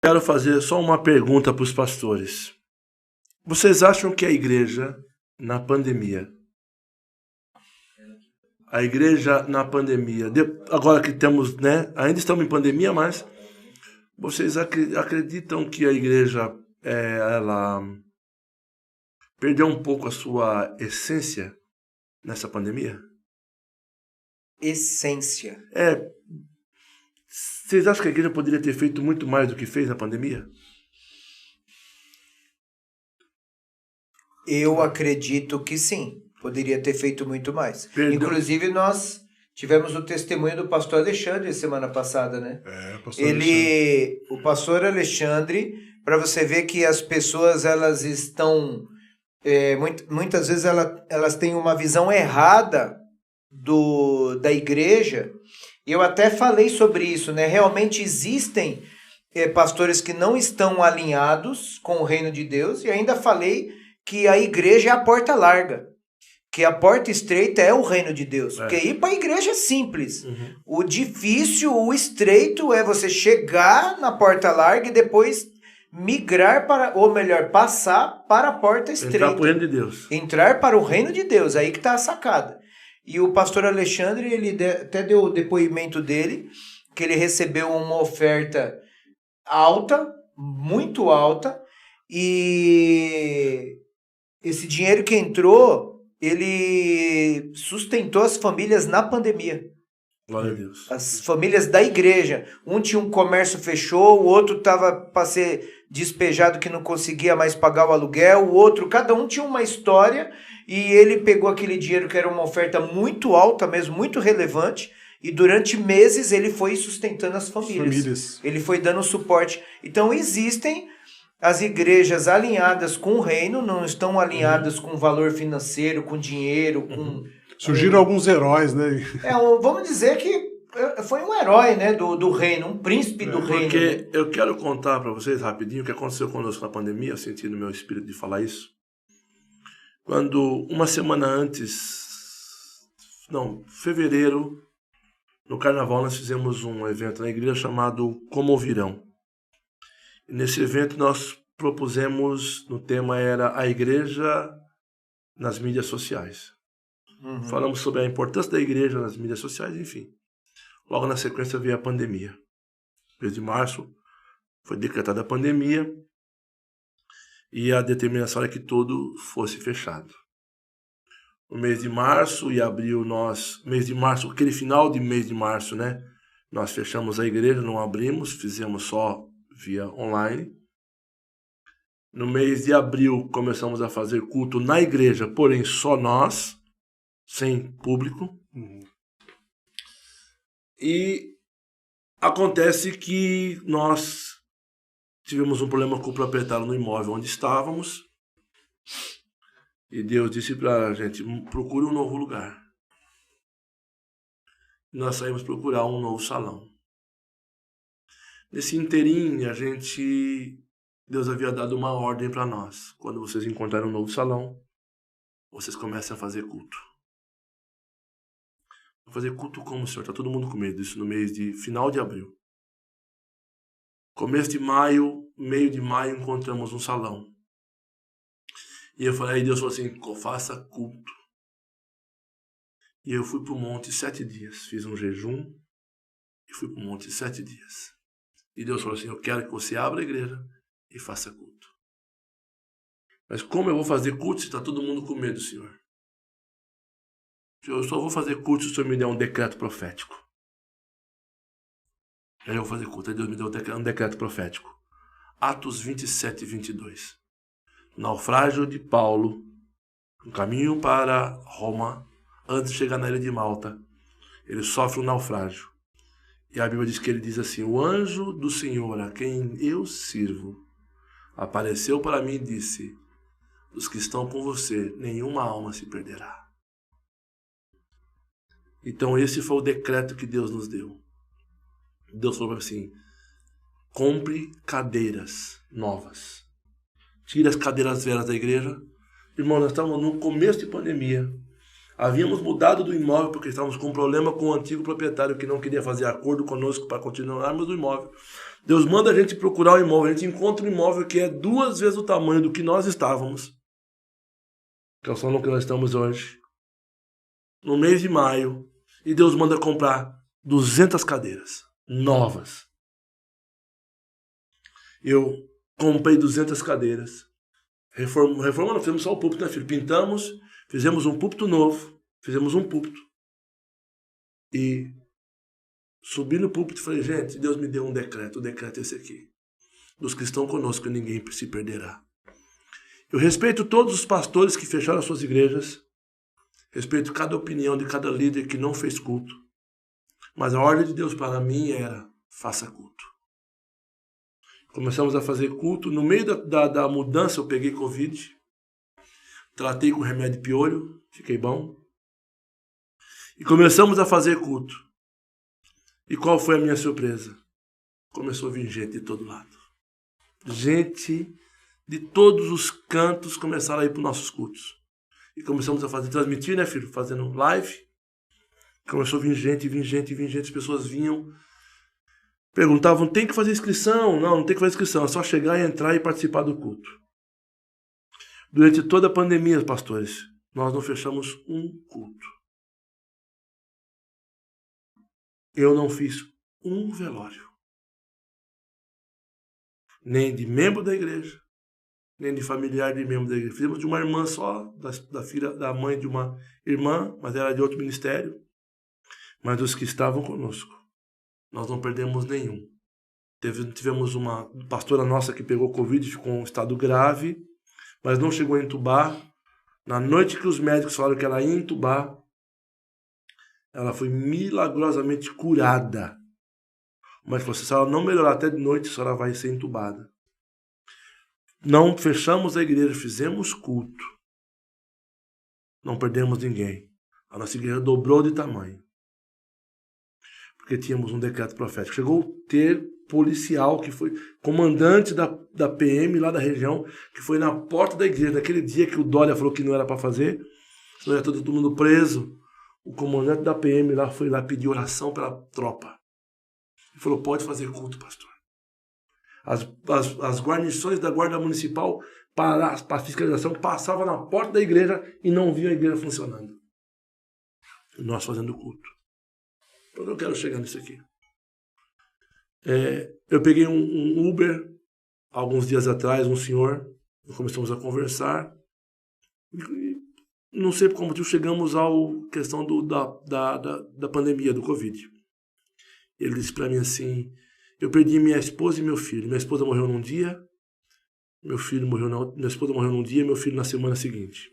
Quero fazer só uma pergunta para os pastores. Vocês acham que a igreja na pandemia, agora que temos, né, ainda estamos em pandemia, mas vocês acreditam que a igreja, ela perdeu um pouco a sua essência nessa pandemia? Essência. Vocês acham que a igreja poderia ter feito muito mais do que fez na pandemia? Eu acredito que sim, poderia ter feito muito mais. Inclusive, nós tivemos o testemunho do pastor Alexandre semana passada, né? O pastor Alexandre, para você ver que as pessoas, elas estão, muitas vezes elas têm uma visão errada da igreja. Eu até falei sobre isso, né? Realmente existem pastores que não estão alinhados com o reino de Deus, e ainda falei que a igreja é a porta larga, que a porta estreita é o reino de Deus. Porque ir para a igreja é simples. Uhum. O difícil, o estreito é você chegar na porta larga e depois migrar para, ou melhor, passar para a porta estreita. Entrar para o reino de Deus. Entrar para o reino de Deus, aí que está a sacada. E o pastor Alexandre, ele até deu o depoimento dele, que ele recebeu uma oferta alta, muito alta, e esse dinheiro que entrou, ele sustentou as famílias na pandemia. Glória a Deus. As famílias da igreja. Um tinha um comércio, fechou, o outro estava para ser despejado que não conseguia mais pagar o aluguel, o outro, cada um tinha uma história, e ele pegou aquele dinheiro que era uma oferta muito alta mesmo, muito relevante, e durante meses ele foi sustentando as famílias. Ele foi dando suporte. Então existem as igrejas alinhadas com o reino, não estão alinhadas com valor financeiro, com dinheiro, com... Surgiram alguns heróis, né? Vamos dizer que foi um herói, né, do reino, um príncipe do reino. Porque eu quero contar para vocês rapidinho o que aconteceu conosco na pandemia, eu senti no meu espírito de falar isso. Quando, uma semana antes, fevereiro, no carnaval, nós fizemos um evento na igreja chamado Como Ouvirão. E nesse evento nós propusemos, no tema era a igreja nas mídias sociais. Uhum. Falamos sobre a importância da igreja nas mídias sociais, enfim. Logo na sequência veio a pandemia. Mês de março foi decretada a pandemia e a determinação era que tudo fosse fechado. No mês de março e abril aquele final de mês de março, né? Nós fechamos a igreja, não abrimos, fizemos só via online. No mês de abril começamos a fazer culto na igreja, porém só nós, sem público. Uhum. E acontece que nós tivemos um problema com o proprietário no imóvel onde estávamos. E Deus disse para a gente, procure um novo lugar. E nós saímos procurar um novo salão. Nesse inteirinho, Deus havia dado uma ordem para nós. Quando vocês encontrarem um novo salão, vocês comecem a fazer culto. Fazer culto como, Senhor? Está todo mundo com medo. Isso no mês de final de abril. Começo de maio, meio de maio, encontramos um salão. E eu falei, aí Deus falou assim, faça culto. E eu fui para o monte 7 dias. Fiz um jejum e fui para o monte 7 dias. E Deus falou assim, eu quero que você abra a igreja e faça culto. Mas como eu vou fazer culto se está todo mundo com medo, Senhor? Eu só vou fazer culto se o Senhor me der um decreto profético. Aí eu vou fazer culto. Aí Deus me deu um decreto profético. Atos 27 e 22. Naufrágio de Paulo, no caminho para Roma, antes de chegar na ilha de Malta, ele sofre um naufrágio. E a Bíblia diz que ele diz assim, o anjo do Senhor, a quem eu sirvo, apareceu para mim e disse, dos que estão com você, nenhuma alma se perderá. Então esse foi o decreto que Deus nos deu. Deus falou assim, compre cadeiras novas. Tire as cadeiras velhas da igreja. Irmão, nós estamos no começo de pandemia. Havíamos mudado do imóvel porque estávamos com um problema com o antigo proprietário que não queria fazer acordo conosco para continuarmos no imóvel. Deus manda a gente procurar o imóvel, a gente encontra um imóvel que é 2 vezes o tamanho do que nós estávamos, que é o salão que nós estamos hoje, no mês de maio, e Deus manda comprar 200 cadeiras novas. Eu comprei 200 cadeiras, reformando, fizemos só o púlpito, né, filho? Pintamos, fizemos um púlpito novo, fizemos um púlpito, e subi no púlpito e falei, gente, Deus me deu um decreto, o decreto é esse aqui. Dos que estão conosco, ninguém se perderá. Eu respeito todos os pastores que fecharam as suas igrejas, respeito cada opinião de cada líder que não fez culto, mas a ordem de Deus para mim era, faça culto. Começamos a fazer culto, no meio da mudança eu peguei Covid, tratei com remédio de piolho, fiquei bom, e começamos a fazer culto. E qual foi a minha surpresa? Começou a vir gente de todo lado. Gente de todos os cantos começaram a ir para os nossos cultos. E começamos a transmitir, né, filho? Fazendo live. Começou a vir gente, as pessoas vinham, perguntavam, tem que fazer inscrição? Não tem que fazer inscrição, é só chegar e entrar e participar do culto. Durante toda a pandemia, pastores, nós não fechamos um culto. Eu não fiz um velório. Nem de membro da igreja, nem de familiar de membro da igreja. Fizemos de uma irmã só, da filha, da mãe de uma irmã, mas era de outro ministério. Mas dos que estavam conosco, nós não perdemos nenhum. Tivemos uma pastora nossa que pegou Covid, ficou em um estado grave, mas não chegou a entubar. Na noite que os médicos falaram que ela ia entubar, ela foi milagrosamente curada. Mas se ela não melhorar até de noite, a senhora vai ser entubada. Não fechamos a igreja, fizemos culto. Não perdemos ninguém. A nossa igreja dobrou de tamanho. Porque tínhamos um decreto profético. Chegou a ter policial, que foi comandante da PM lá da região, que foi na porta da igreja, naquele dia que o Dória falou que não era para fazer, senão ia todo mundo preso. O comandante da PM lá foi lá pedir oração pela tropa. Ele falou, pode fazer culto, pastor. As guarnições da Guarda Municipal para a fiscalização passavam na porta da igreja e não viam a igreja funcionando. E nós fazendo culto. Então eu quero chegar nisso aqui. Eu peguei um Uber alguns dias atrás, um senhor, começamos a conversar. E não sei por qual motivo chegamos à questão da pandemia, do Covid. Ele disse para mim assim, eu perdi minha esposa e meu filho. Minha esposa morreu num dia, minha esposa morreu num dia e meu filho na semana seguinte.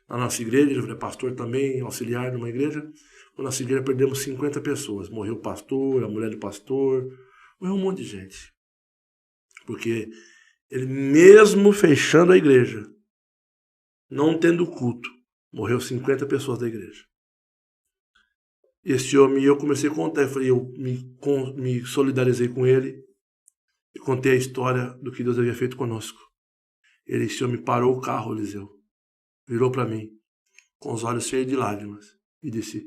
Na nossa igreja, ele é pastor também, auxiliar numa igreja. Na nossa igreja perdemos 50 pessoas. Morreu o pastor, a mulher do pastor, morreu um monte de gente. Porque ele mesmo fechando a igreja, não tendo culto, morreu 50 pessoas da igreja. Esse homem, eu comecei a contar, eu me solidarizei com ele e contei a história do que Deus havia feito conosco. Esse homem parou o carro, Eliseu, virou para mim, com os olhos cheios de lágrimas, e disse,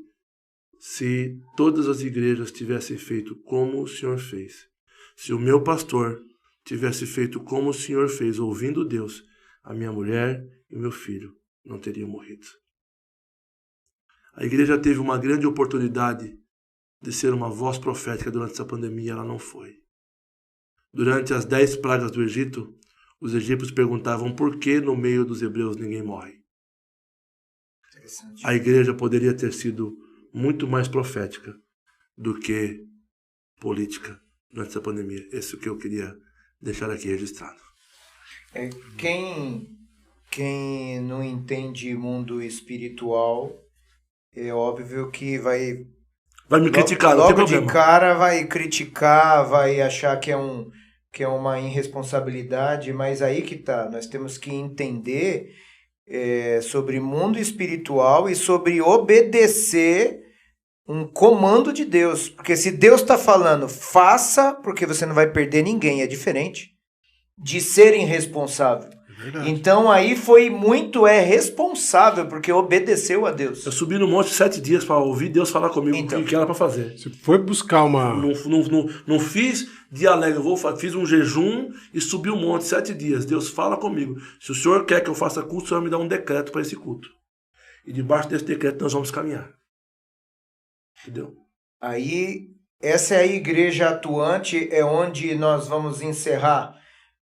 se todas as igrejas tivessem feito como o Senhor fez, se o meu pastor tivesse feito como o Senhor fez, ouvindo Deus, a minha mulher e meu filho não teriam morrido. A igreja teve uma grande oportunidade de ser uma voz profética durante essa pandemia, ela não foi. Durante as 10 pragas do Egito, os egípcios perguntavam por que no meio dos hebreus ninguém morre. A igreja poderia ter sido muito mais profética do que política durante essa pandemia. Esse é o que eu queria deixar aqui registrado. Quem não entende mundo espiritual, é óbvio que vai me criticar, logo não tem problema. De cara vai criticar, vai achar que é uma irresponsabilidade, mas aí que tá, nós temos que entender sobre mundo espiritual e sobre obedecer um comando de Deus, porque se Deus está falando, faça, porque você não vai perder ninguém, é diferente de ser irresponsável. Verdade. Então aí foi muito responsável, porque obedeceu a Deus. Eu subi no monte 7 dias para ouvir Deus falar comigo o que era para fazer. Você foi buscar uma... Não fiz dia alegre, fiz um jejum e subi o monte 7 dias. Deus fala comigo. Se o senhor quer que eu faça culto, o senhor me dá um decreto para esse culto. E debaixo desse decreto nós vamos caminhar. Entendeu? Aí, essa é a igreja atuante, é onde nós vamos encerrar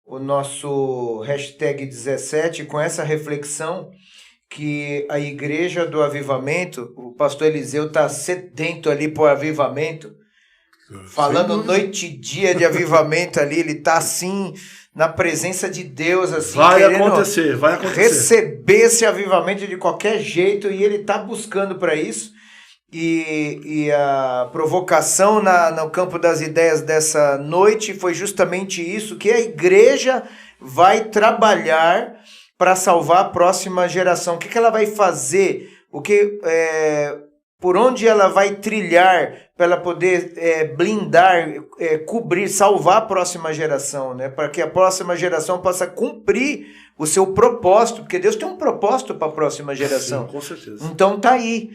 o nosso hashtag 17 com essa reflexão que a igreja do avivamento, o pastor Eliseu está sedento ali por avivamento, falando noite e dia de avivamento ali, ele está assim na presença de Deus, assim, vai acontecer. Receber esse avivamento de qualquer jeito, e ele está buscando para isso. E a provocação no campo das ideias dessa noite foi justamente isso, que a igreja vai trabalhar para salvar a próxima geração. O que ela vai fazer? Por onde ela vai trilhar para ela poder blindar, cobrir, salvar a próxima geração, né? Para que a próxima geração possa cumprir o seu propósito, porque Deus tem um propósito para a próxima geração. Sim, com certeza. Então tá aí,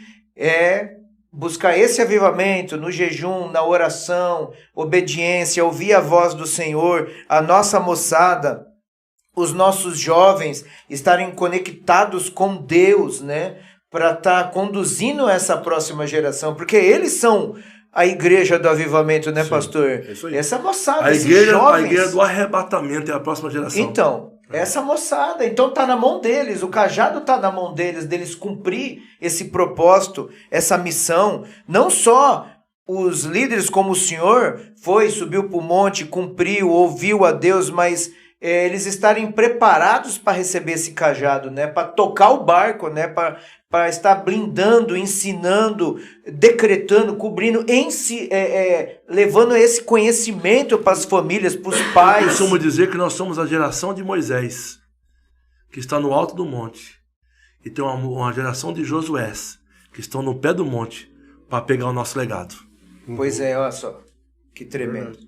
buscar esse avivamento no jejum, na oração, obediência, ouvir a voz do Senhor, a nossa moçada, os nossos jovens estarem conectados com Deus, né? Para estar conduzindo essa próxima geração, porque eles são a igreja do avivamento, né, pastor? É isso aí. Essa moçada, esses jovens. A igreja do arrebatamento é a próxima geração. Então, essa moçada, então tá na mão deles, o cajado tá na mão deles cumprir esse propósito, essa missão. Não só os líderes como o senhor subiu para o monte, cumpriu, ouviu a Deus, mas eles estarem preparados para receber esse cajado, né? Para tocar o barco, né? Para estar blindando, ensinando, decretando, cobrindo, levando esse conhecimento para as famílias, para os pais. Eu costumo dizer que nós somos a geração de Moisés, que está no alto do monte, e tem uma geração de Josués, que estão no pé do monte, para pegar o nosso legado. Pois é, olha só, que tremendo.